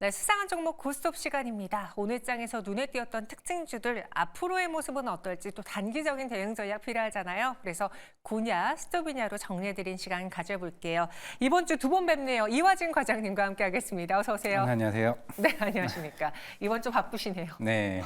네, 수상한 종목 고스톱 시간입니다. 오늘 장에서 눈에 띄었던 특징주들, 앞으로의 모습은 어떨지 또 단기적인 대응 전략 필요하잖아요. 그래서 구냐, 스톱이냐로 정리해드린 시간 가져볼게요. 이번 주 두 번 뵙네요. 이화진 과장님과 함께하겠습니다. 어서 오세요. 안녕하세요. 네, 안녕하십니까. 이번 주 바쁘시네요. 네.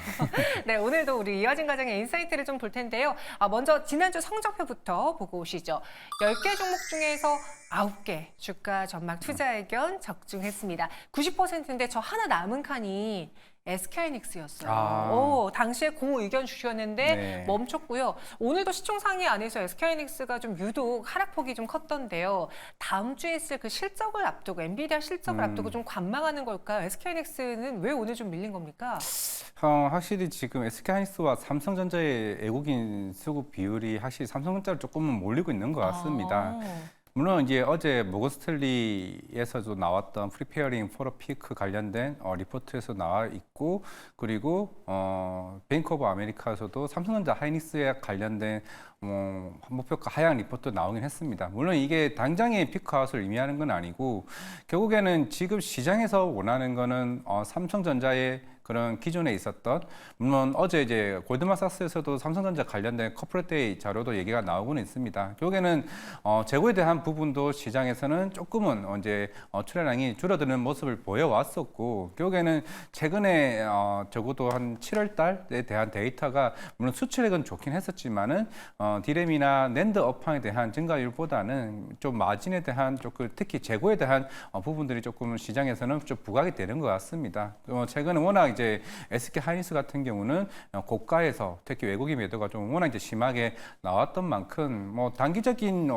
네, 오늘도 우리 이화진 과장의 인사이트를 좀 볼 텐데요. 먼저 지난주 성적표부터 보고 오시죠. 10개 종목 중에서 9개 주가 전망 투자 의견 적중했습니다. 90%인데 저 하나 남은 칸이 SK하이닉스였어요. 당시에 고 의견 주셨는데 네. 멈췄고요. 오늘도 시총상위 안에서 SK하이닉스가 좀 유독 하락폭이 좀 컸던데요. 다음 주에 있을 그 실적을 앞두고 엔비디아 실적을 앞두고 좀 관망하는 걸까요? SK하이닉스는 왜 오늘 좀 밀린 겁니까? 확실히 지금 SK하이닉스와 삼성전자의 외국인 수급 비율이 확실히 삼성전자로 조금은 몰리고 있는 것 같습니다. 물론 이제 어제 모건 스탠리에서도 나왔던 프리페어링 포러 피크 관련된 리포트에서 나와 있고, 그리고 뱅크 오브 아메리카에서도 삼성전자 하이닉스에 관련된 목표가 하향 리포트 나오긴 했습니다. 물론 이게 당장의 피크아웃을 의미하는 건 아니고, 결국에는 지금 시장에서 원하는 거는 삼성전자의 그런 기존에 있었던, 물론 어제 이제 골드만삭스에서도 삼성전자 관련된 커퍼레이트 자료도 얘기가 나오고는 있습니다. 결국에는 재고에 대한 부분도 시장에서는 조금은 이제 출하량이 줄어드는 모습을 보여왔었고, 결국에는 최근에 적어도 한 7월 달에 대한 데이터가 물론 수출액은 좋긴 했었지만은 디램이나 낸드 업황에 대한 증가율보다는 좀 마진에 대한 조금 특히 재고에 대한 부분들이 조금 시장에서는 좀 부각이 되는 것 같습니다. 최근에 워낙 이제 SK하이닉스 같은 경우는 고가에서 특히 외국인 매도가 좀 워낙 이제 심하게 나왔던 만큼 단기적인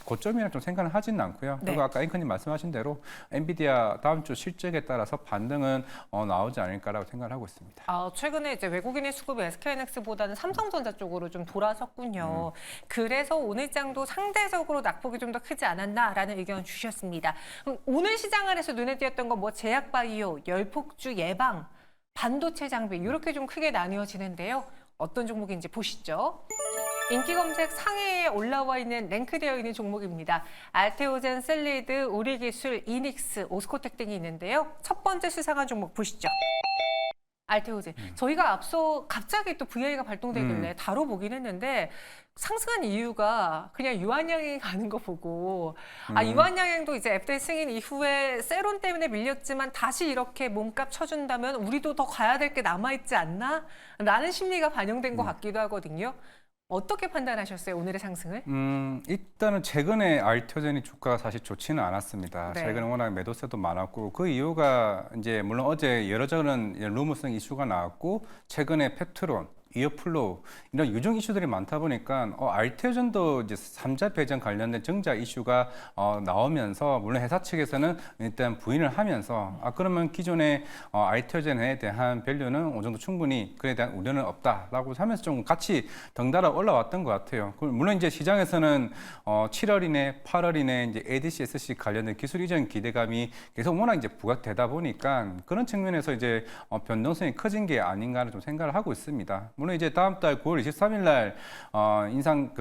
고점이라 좀 생각은 하지는 않고요. 네. 그리고 아까 앵커님 말씀하신 대로 엔비디아 다음 주 실적에 따라서 반등은 나오지 않을까라고 생각을 하고 있습니다. 최근에 이제 외국인의 수급이 SK하이닉스보다는 삼성전자 쪽으로 좀 돌아섰군요. 그래서 오늘 장도 상대적으로 낙폭이 좀 더 크지 않았나라는 의견 주셨습니다. 그럼 오늘 시장 안에서 눈에 띄었던 건 뭐 제약바이오, 열폭주 예방, 반도체 장비 이렇게 좀 크게 나뉘어지는데요. 어떤 종목인지 보시죠. 인기 검색 상위에 올라와 있는 랭크되어 있는 종목입니다. 알테오젠, 셀리드, 우리기술, 이닉스, 오스코텍 등이 있는데요. 첫 번째 수상한 종목 보시죠. 알테오젠. 저희가 앞서 갑자기 또 VI가 발동되길래 다뤄보긴 했는데 상승한 이유가 그냥 유한양행 가는 거 보고 유한양행도 이제 FDA 승인 이후에 세론 때문에 밀렸지만 다시 이렇게 몸값 쳐준다면 우리도 더 가야 될 게 남아있지 않나? 라는 심리가 반영된 것 같기도 하거든요. 어떻게 판단하셨어요, 오늘의 상승을? 일단은 최근에 알테오젠이 주가가 사실 좋지는 않았습니다. 네. 최근에 워낙 매도세도 많았고, 그 이유가 이제 물론 어제 여러 저런 루머성 이슈가 나왔고, 최근에 페트론, 이어플로우 이런 유종 이슈들이 많다 보니까 알테오젠도 이제 삼자 배정 관련된 정자 이슈가 나오면서 물론 회사 측에서는 일단 부인을 하면서 그러면 기존의 알테오젠에 대한 밸류는 어느 정도 충분히 그에 대한 우려는 없다라고 하면서 좀 같이 덩달아 올라왔던 것 같아요. 물론 이제 시장에서는 7월 이내, 8월 이내 이제 ADC, SC 관련된 기술 이전 기대감이 계속 워낙 이제 부각되다 보니까 그런 측면에서 이제 변동성이 커진 게 아닌가를 좀 생각을 하고 있습니다. 물론 이제 다음 달 9월 23일 날 인상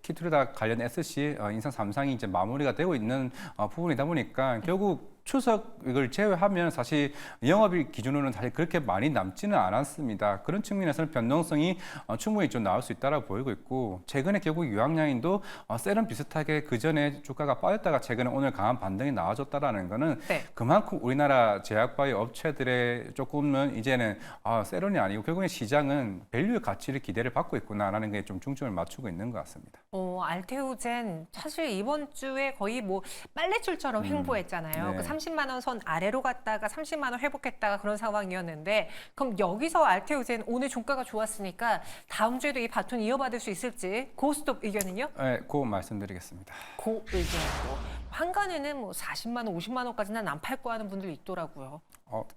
키트루다 관련 SC 인상 3상이 이제 마무리가 되고 있는 부분이다 보니까 결국 추석을 제외하면 사실 영업일 기준으로는 사실 그렇게 많이 남지는 않았습니다. 그런 측면에서는 변동성이 충분히 좀 나올 수 있다고 보이고 있고, 최근에 결국 유황양인도 세럼 비슷하게 그 전에 주가가 빠졌다가 최근에 오늘 강한 반등이 나와줬다라는 거는 그만큼 우리나라 제약바이오 업체들의 조금은 이제는 세론이 아니고 결국엔 시장은 밸류의 가치를 기대를 받고 있구나라는 게 좀 중점을 맞추고 있는 것 같습니다. 알테오젠 사실 이번 주에 거의 뭐 빨래줄처럼 횡보했잖아요. 네. 그 30만 원 선 아래로 갔다가 30만 원 회복했다가 그런 상황이었는데, 그럼 여기서 알테오젠 오늘 종가가 좋았으니까 다음 주에도 이 바톤 이어받을 수 있을지 고스톱 의견은요? 네, 그 말씀드리겠습니다. 고 의견으로. 한간에는 뭐 40만 원, 50만 원까지는 안 팔고 하는 분들이 있더라고요.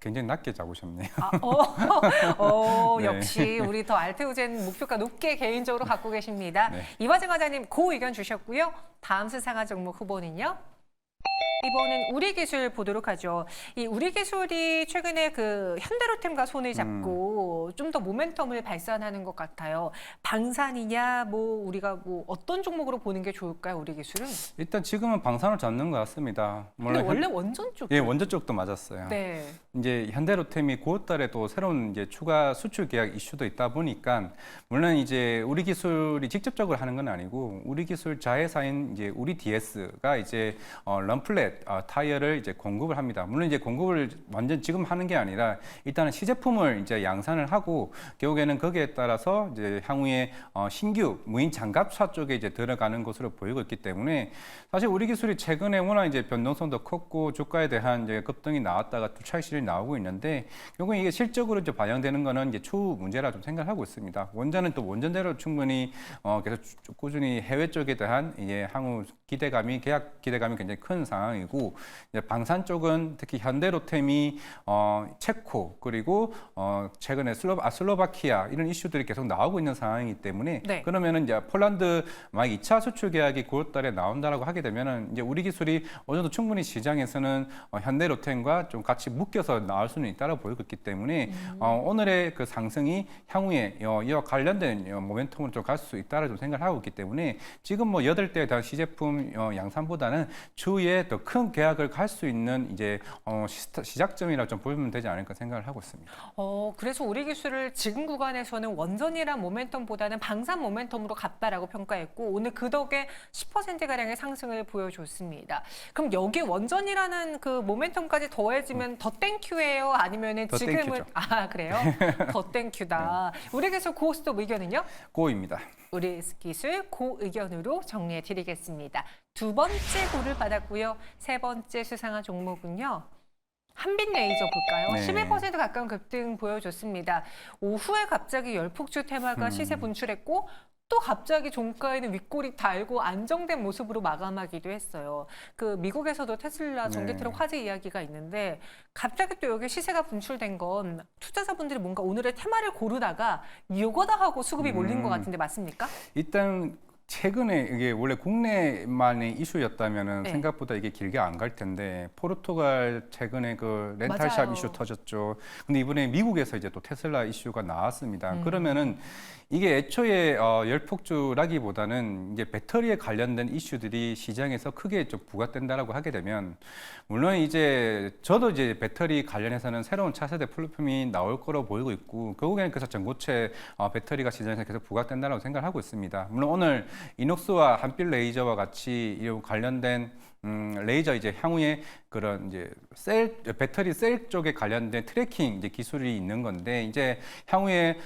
굉장히 낮게 잡으셨네요. 네. 역시 우리 더 알테오젠 목표가 높게 개인적으로 갖고 계십니다. 네. 이화정 과장님 고 의견 주셨고요. 다음 수상한 종목 후보는요? 이번엔 우리기술 보도록 하죠. 이 우리기술이 최근에 그 현대로템과 손을 잡고 좀 더 모멘텀을 발산하는 것 같아요. 방산이냐, 뭐 우리가 뭐 어떤 종목으로 보는 게 좋을까요, 우리기술은? 일단 지금은 방산을 잡는 것 같습니다. 근데 원래 원전 쪽. 예, 원전 쪽도 맞았어요. 네. 이제 현대로템이 9월 달에 또 새로운 이제 추가 수출 계약 이슈도 있다 보니까 물론 이제 우리 기술이 직접적으로 하는 건 아니고 우리 기술 자회사인 이제 우리 DS가 이제 럼플렛 타이어를 이제 공급을 합니다. 물론 이제 공급을 완전 지금 하는 게 아니라 일단은 시제품을 이제 양산을 하고 결국에는 거기에 따라서 이제 향후에 신규 무인 장갑차 쪽에 이제 들어가는 것으로 보이고 있기 때문에 사실 우리 기술이 최근에 워낙 이제 변동성도 컸고 주가에 대한 이제 급등이 나왔다가 또 차익실이 나오고 있는데 결국 이게 실적으로 이제 반영되는 거는 이제 추후 문제라 좀 생각하고 있습니다. 원전은 또 원전대로 충분히 계속 꾸준히 해외 쪽에 대한 이제 향후 기대감이 계약 기대감이 굉장히 큰 상황이고 이제 방산 쪽은 특히 현대로템이 체코 그리고 최근에 슬로바키아 이런 이슈들이 계속 나오고 있는 상황이기 때문에 네. 그러면은 이제 폴란드 만약 2차 수출 계약이 9월 달에 나온다라고 하게 되면은 이제 우리 기술이 어느 정도 충분히 시장에서는 현대로템과 좀 같이 묶여서 나올 수는 있다고 보이고 있기 때문에 오늘의 그 상승이 향후에 이와 관련된 모멘텀으로 좀 갈 수 있다고 좀 생각을 하고 있기 때문에 지금 뭐 8대에 대한 시제품 양산보다는 추후에 더 큰 계약을 갈 수 있는 이제 시작점이라 좀 보면 되지 않을까 생각을 하고 있습니다. 그래서 우리 기술을 지금 구간에서는 원전이란 모멘텀보다는 방산 모멘텀으로 갔다라고 평가했고 오늘 그 덕에 10%가량의 상승을 보여줬습니다. 그럼 여기 원전이라는 그 모멘텀까지 더해지면 더 땡큐예요? 아니면은 더 지금은 땡큐죠. 그래요? 더 땡큐다. 우리 기술 고스톱 의견은요? 고입니다. 우리 기술 고 의견으로 정리해 드리겠습니다. 두 번째 고를 받았고요. 세 번째 수상한 종목은요. 한빛레이저 볼까요? 네. 11% 가까운 급등 보여줬습니다. 오후에 갑자기 열폭주 테마가 시세 분출했고 또 갑자기 종가에는 윗골이 달고 안정된 모습으로 마감하기도 했어요. 그 미국에서도 테슬라 전기트럭 화재 이야기가 있는데 갑자기 또 여기 시세가 분출된 건 투자자분들이 뭔가 오늘의 테마를 고르다가 이거다 하고 수급이 몰린 것 같은데 맞습니까? 일단 최근에 이게 원래 국내만의 이슈였다면은 네. 생각보다 이게 길게 안 갈 텐데 포르투갈 최근에 그 렌탈샵 맞아요. 이슈 터졌죠. 근데 이번에 미국에서 이제 또 테슬라 이슈가 나왔습니다. 그러면은 이게 애초에 열폭주라기보다는 이제 배터리에 관련된 이슈들이 시장에서 크게 좀 부각된다라고 하게 되면 물론 이제 저도 이제 배터리 관련해서는 새로운 차세대 플랫폼이 나올 거로 보이고 있고 결국에는 그래서 전고체 배터리가 시장에서 계속 부각된다라고 생각을 하고 있습니다. 물론 오늘 이녹스와 한빛 레이저와 같이 이 관련된 레이저 이제 향후에 그런 이제 배터리 셀 쪽에 관련된 트래킹 이제 기술이 있는 건데 이제 향후에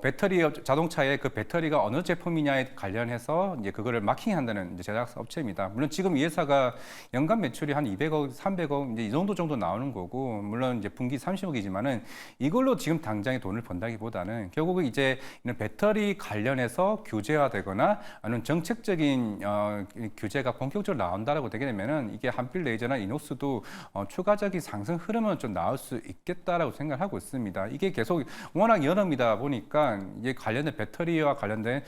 배터리 자동차의 그 배터리가 어느 제품이냐에 관련해서 이제 그거를 마킹한다는 이제 제작사 업체입니다. 물론 지금 이 회사가 연간 매출이 한 200억, 300억 이제 이 정도 나오는 거고 물론 이제 분기 30억이지만은 이걸로 지금 당장에 돈을 번다기보다는 결국은 이제 이런 배터리 관련해서 규제화되거나 아니면 정책적인 규제가 본격적으로 나온다라고 되게 되면은 이게 한빛 레이저나 이녹스도 추가적인 상승 흐름은 좀 나올 수 있겠다라고 생각하고 있습니다. 이게 계속 워낙 여름이다 보니까 이게 관련된 배터리와 관련된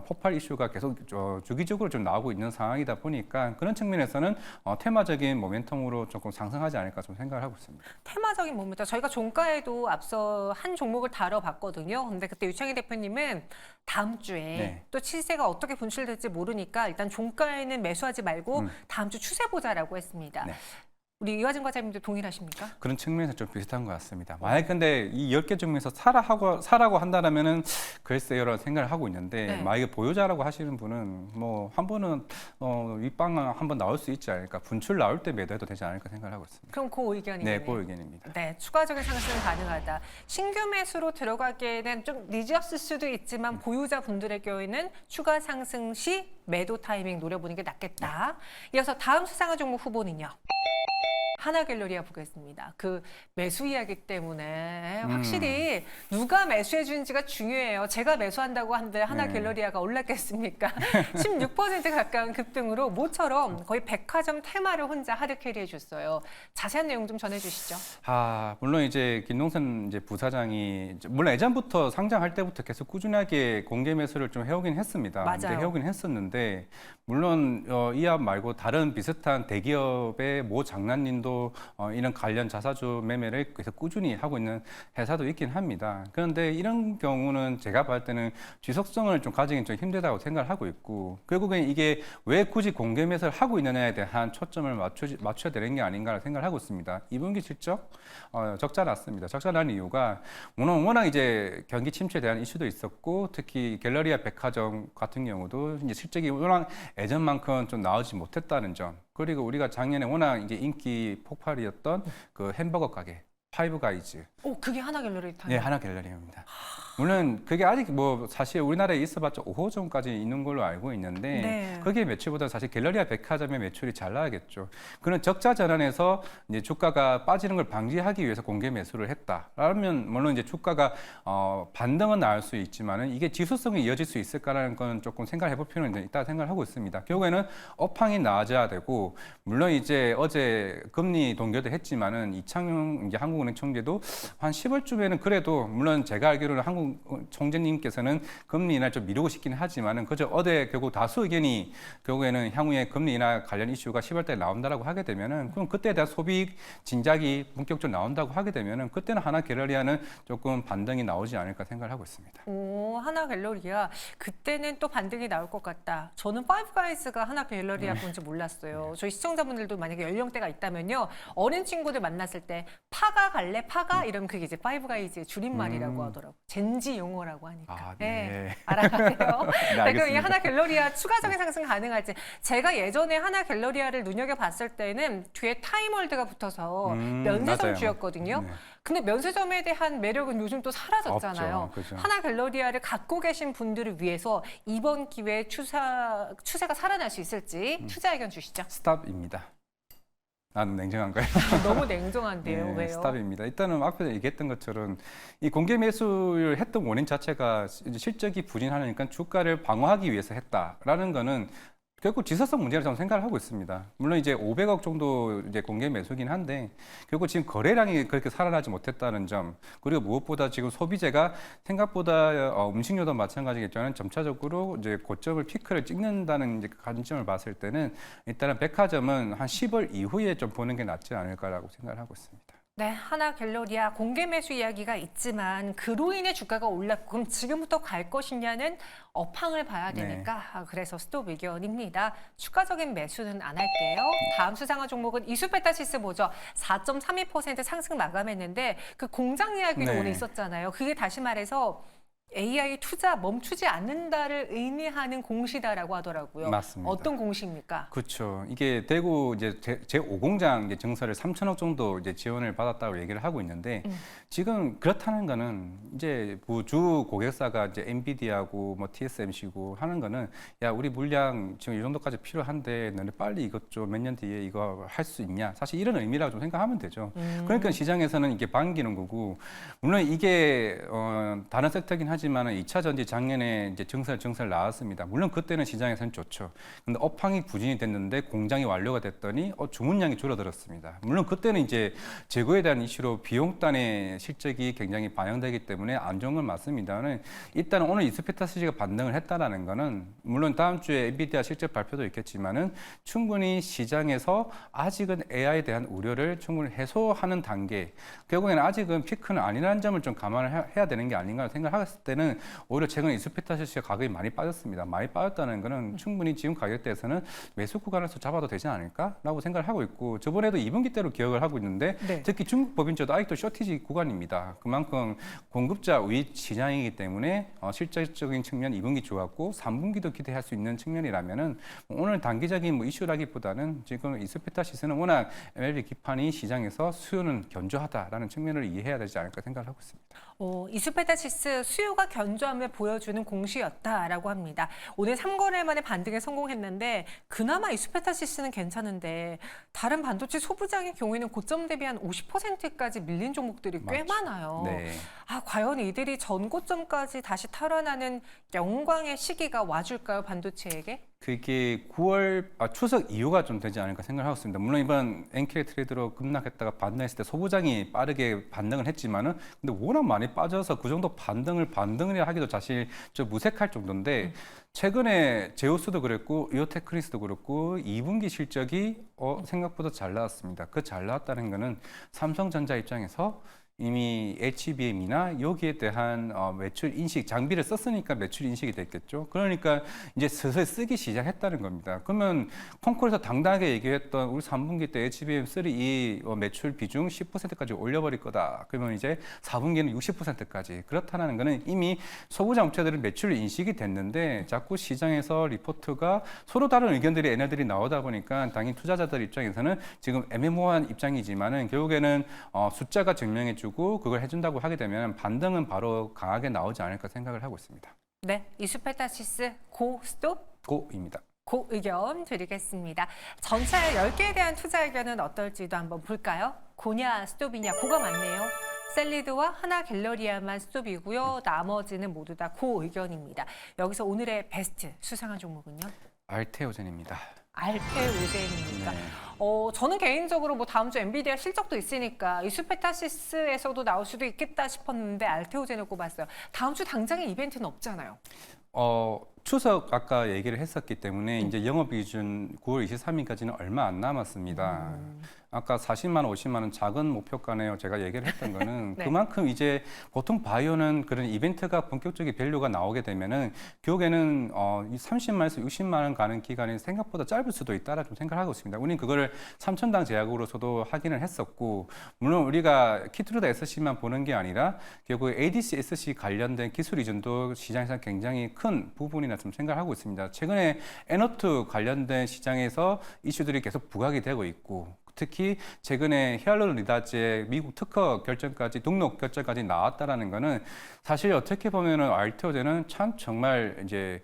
폭발 이슈가 계속 주기적으로 좀 나오고 있는 상황이다 보니까 그런 측면에서는 테마적인 모멘텀으로 조금 상승하지 않을까 좀 생각을 하고 있습니다. 테마적인 모멘텀. 저희가 종가에도 앞서 한 종목을 다뤄봤거든요. 근데 그때 유창희 대표님은 다음 주에 네. 또 시세가 어떻게 분출될지 모르니까 일단 종가에는 매수하지 말고 다음 주 추세 보자라고 했습니다. 네. 우리 이화진 과장님도 동일하십니까? 그런 측면에서 좀 비슷한 것 같습니다. 만약 근데 이 10개 중에서 사라고 한다라면은 글쎄요라는 생각을 하고 있는데 네. 만약에 보유자라고 하시는 분은 뭐 한 번은 윗방 한번 나올 수 있지 않을까 분출 나올 때 매도해도 되지 않을까 생각을 하고 있습니다. 그럼 그 의견이네요. 네, 그 의견입니다. 네, 추가적인 상승 가능하다. 신규 매수로 들어가기에는 좀 늦었을 수도 있지만 보유자 분들의 경우에는 추가 상승 시 매도 타이밍 노려보는 게 낫겠다. 이어서 다음 수상한 종목 후보는요. 하나갤러리아 보겠습니다. 그 매수 이야기 때문에 확실히 누가 매수해 주는지가 중요해요. 제가 매수한다고 한들 하나갤러리아가 올랐겠습니까? 16% 가까운 급등으로 모처럼 거의 백화점 테마를 혼자 하드캐리해 줬어요. 자세한 내용 좀 전해주시죠. 물론 이제 김동선 이제 부사장이 물론 예전부터 상장할 때부터 계속 꾸준하게 공개 매수를 좀 해오긴 했습니다. 맞아요. 이제 해오긴 했었는데 물론 이합 말고 다른 비슷한 대기업의 모 장난님도 이런 관련 자사주 매매를 계속 꾸준히 하고 있는 회사도 있긴 합니다. 그런데 이런 경우는 제가 봤을 때는 지속성을 좀 가지긴 좀 힘들다고 생각을 하고 있고 결국엔 이게 왜 굳이 공개 매수를 하고 있느냐에 대한 초점을 맞춰야 되는 게 아닌가 생각을 하고 있습니다. 2분기 실적 적자 났습니다. 적자 난 이유가 워낙 이제 경기 침체에 대한 이슈도 있었고 특히 갤러리아 백화점 같은 경우도 이제 실적이 워낙 예전만큼 좀 나오지 못했다는 점 그리고 우리가 작년에 워낙 이제 인기 폭발이었던 그 햄버거 가게 파이브 가이즈 그게 하나갤러리 네, 하나갤러리입니다. 물론 그게 아직 뭐 사실 우리나라에 있어봤자 5호점까지 있는 걸로 알고 있는데 네. 거기에 매출보다 사실 갤러리아 백화점의 매출이 잘 나가겠죠. 그런 적자 전환에서 이제 주가가 빠지는 걸 방지하기 위해서 공개 매수를 했다라면 물론 이제 주가가 반등은 나올 수 있지만은 이게 지수성이 이어질 수 있을까라는 건 조금 생각해 볼 필요는 있다 생각을 하고 있습니다. 결국에는 업황이 나아져야 되고 물론 이제 어제 금리 동결도 했지만은 이창용 이제 한국은행 총재도 한 10월쯤에는 그래도 물론 제가 알기로는 한국 총재님께서는 금리 인하 좀 미루고 싶긴 하지만은 그저 어제 결국 다수 의견이 결국에는 향후에 금리 인하 관련 이슈가 10월달에 나온다라고 하게 되면은 그럼 그때에 대한 소비 진작이 본격적으로 나온다고 하게 되면은 그때는 하나갤러리아는 조금 반등이 나오지 않을까 생각을 하고 있습니다. 하나갤러리아 그때는 또 반등이 나올 것 같다. 저는 파이브가이즈가 하나갤러리아 건지 몰랐어요. 저희 시청자분들도 만약에 연령대가 있다면요. 어린 친구들 만났을 때 파가 갈래? 파가? 이러면 그게 이제 파이브가이즈의 줄임말이라고 하더라고요. 젠지 용어라고 하니까. 네. 알아가세요. 네, 그럼 이 알겠습니다. 하나갤러리아 추가적인 상승 가능할지. 제가 예전에 하나갤러리아를 눈여겨봤을 때는 뒤에 타임월드가 붙어서 면세점주였거든요. 네. 근데 면세점에 대한 매력은 요즘 또 사라졌잖아요. 없죠. 그죠. 하나갤러리아를 갖고 계신 분들을 위해서 이번 기회에 추세가 살아날 수 있을지 투자 의견 주시죠. 스탑입니다. 나는 냉정한가요? 너무 냉정한데요. 네, 왜요? 스탑입니다. 일단은 앞에 얘기했던 것처럼 이 공개 매수를 했던 원인 자체가 이제 실적이 부진하니까 주가를 방어하기 위해서 했다라는 거는 결국 지속성 문제라고 저는 생각을 하고 있습니다. 물론 이제 500억 정도 이제 공개 매수긴 한데 결국 지금 거래량이 그렇게 살아나지 못했다는 점 그리고 무엇보다 지금 소비재가 생각보다 음식료도 마찬가지겠지만 점차적으로 이제 고점을 피크를 찍는다는 이제 관점을 봤을 때는 일단은 백화점은 한 10월 이후에 좀 보는 게 낫지 않을까라고 생각을 하고 있습니다. 네, 하나갤러리아 공개 매수 이야기가 있지만 그로 인해 주가가 올랐고 그럼 지금부터 갈 것이냐는 업황을 봐야 되니까 그래서 스톱 의견입니다. 추가적인 매수는 안 할게요. 다음 수상한 종목은 이수페타시스 보죠. 4.32% 상승 마감했는데 그 공장 이야기도 오늘 있었잖아요. 그게 다시 말해서 AI 투자 멈추지 않는다를 의미하는 공시다라고 하더라고요. 맞습니다. 어떤 공시입니까? 그렇죠. 이게 대구 이제 제5공장 이제 증설을 3천억 정도 이제 지원을 받았다고 얘기를 하고 있는데 지금 그렇다는 거는 이제 주 고객사가 이제 엔비디아고 뭐 TSMC고 하는 거는 야 우리 물량 지금 이 정도까지 필요한데 너네 빨리 이것 좀 몇 년 뒤에 이거 할 수 있냐? 사실 이런 의미라고 좀 생각하면 되죠. 그러니까 시장에서는 이게 반기는 거고 물론 이게 다른 섹터긴 하지만은 2차 전지 작년에 이제 증설 나왔습니다. 물론 그때는 시장에서는 좋죠. 근데 업황이 부진이 됐는데 공장이 완료가 됐더니 주문량이 줄어들었습니다. 물론 그때는 이제 재고에 대한 이슈로 비용단의 실적이 굉장히 반영되기 때문에 안 좋은 건 맞습니다는 일단 오늘 이스페타스가 반등을 했다라는 거는 물론 다음 주에 엔비디아 실적 발표도 있겠지만은 충분히 시장에서 아직은 AI에 대한 우려를 충분히 해소하는 단계. 결국에는 아직은 피크는 아니라는 점을 좀 감안을 해야 되는 게 아닌가 생각했을 때는 오히려 최근에 이스페타시스가 가격이 많이 빠졌습니다. 많이 빠졌다는 거는 충분히 지금 가격대에서는 매수 구간에서 잡아도 되지 않을까라고 생각을 하고 있고 저번에도 2분기 때로 기억을 하고 있는데 특히 중국 법인주도 아직도 쇼티지 구간입니다. 그만큼 공급자 우위 시장이기 때문에 실질적인 측면 2분기 좋았고 3분기도 기대할 수 있는 측면이라면은 오늘 단기적인 뭐 이슈라기보다는 지금 이스페타시스는 워낙 MLB 기판이 시장에서 수요는 견조하다라는 측면을 이해해야 되지 않을까 생각을 하고 있습니다. 이스페타시스 수요가 수요가 견조함을 보여주는 공시였다라고 합니다. 오늘 3거래 만에 반등에 성공했는데 그나마 이수페타시스는 괜찮은데 다른 반도체 소부장의 경우에는 고점 대비 한 50%까지 밀린 종목들이 꽤 맞죠. 많아요. 네. 과연 이들이 전고점까지 다시 탈환하는 영광의 시기가 와줄까요, 반도체에게? 그게 추석 이후가 좀 되지 않을까 생각하고 있습니다. 물론 이번 엔케이 트레이드로 급락했다가 반등했을 때 소부장이 빠르게 반등을 했지만은 근데 워낙 많이 빠져서 그 정도 반등을 하기도 사실 좀 무색할 정도인데 최근에 제우스도 그랬고 이오테크니스도 그렇고 2분기 실적이 생각보다 잘 나왔습니다. 그 잘 나왔다는 거는 삼성전자 입장에서 이미 HBM이나 여기에 대한 매출 인식, 장비를 썼으니까 매출 인식이 됐겠죠. 그러니까 이제 슬슬 쓰기 시작했다는 겁니다. 그러면 콩콜에서 당당하게 얘기했던 우리 3분기 때 HBM3 이 매출 비중 10%까지 올려버릴 거다. 그러면 이제 4분기는 60%까지. 그렇다는 거는 이미 소부장 업체들은 매출 인식이 됐는데 자꾸 시장에서 리포트가 서로 다른 의견들이 얘네들이 나오다 보니까 당연히 투자자들 입장에서는 지금 애매모호한 입장이지만은 결국에는 숫자가 증명해 주고 그걸 해준다고 하게 되면 반등은 바로 강하게 나오지 않을까 생각을 하고 있습니다. 네, 이수페타시스 고 스톱? 고입니다. 고 의견 드리겠습니다. 전체 10개에 대한 투자 의견은 어떨지도 한번 볼까요? 고냐 스톱이냐 고가 많네요. 셀리드와 하나 갤러리아만 스톱이고요. 나머지는 모두 다 고 의견입니다. 여기서 오늘의 베스트 수상한 종목은요? 알테오젠입니다. 알테오젠입니까? 네. 저는 개인적으로 뭐 다음 주 엔비디아 실적도 있으니까 이수페타시스에서도 나올 수도 있겠다 싶었는데 알테오젠을 꼽았어요. 다음 주 당장에 이벤트는 없잖아요. 추석 아까 얘기를 했었기 때문에 이제 영업 기준 9월 23일까지는 얼마 안 남았습니다. 아까 40만 원, 50만 원 작은 목표가네요. 제가 얘기를 했던 거는 네. 그만큼 이제 보통 바이오는 그런 이벤트가 본격적인 밸류가 나오게 되면은 결국에는 30만에서 60만 원 가는 기간이 생각보다 짧을 수도 있다라 좀 생각하고 있습니다. 우리는 그거를 3천당 제약으로서도 확인을 했었고 물론 우리가 키트루다 SC만 보는 게 아니라 결국 ADC, SC 관련된 기술 이전도 시장에서 굉장히 큰 부분이나 좀 생각하고 있습니다. 최근에 에너트 관련된 시장에서 이슈들이 계속 부각이 되고 있고 특히 최근에 히알루론리다제 미국 특허 결정까지 등록 결정까지 나왔다라는 거는 사실 어떻게 보면은 알테오젠은 참 정말 이제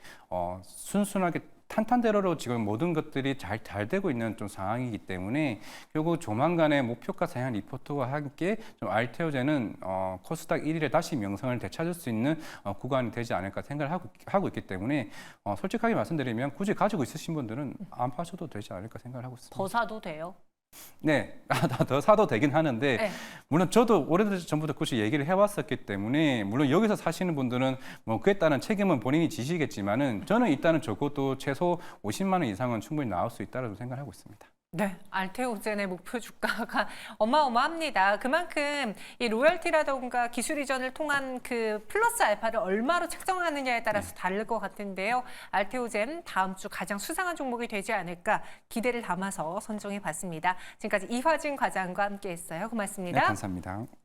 순순하게 탄탄대로로 지금 모든 것들이 잘 되고 있는 좀 상황이기 때문에 결국 조만간에 목표가 상향 리포트와 함께 좀 알테오젠은 코스닥 1위에 다시 명성을 되찾을 수 있는 구간이 되지 않을까 생각을 하고 있기 때문에 솔직하게 말씀드리면 굳이 가지고 있으신 분들은 안 파셔도 되지 않을까 생각을 하고 있습니다. 더 사도 돼요? 네, 더 사도 되긴 하는데 네. 물론 저도 오래전부터 그것이 얘기를 해왔었기 때문에 물론 여기서 사시는 분들은 뭐 그에 따른 책임은 본인이 지시겠지만은 저는 일단은 적어도 최소 50만 원 이상은 충분히 나올 수 있다고 생각하고 있습니다. 네, 알테오젠의 목표 주가가 어마어마합니다. 그만큼 이 로열티라던가 기술 이전을 통한 그 플러스 알파를 얼마로 책정하느냐에 따라서 다를 것 같은데요. 알테오젠 다음 주 가장 수상한 종목이 되지 않을까 기대를 담아서 선정해 봤습니다. 지금까지 이화진 과장과 함께했어요. 고맙습니다. 네, 감사합니다.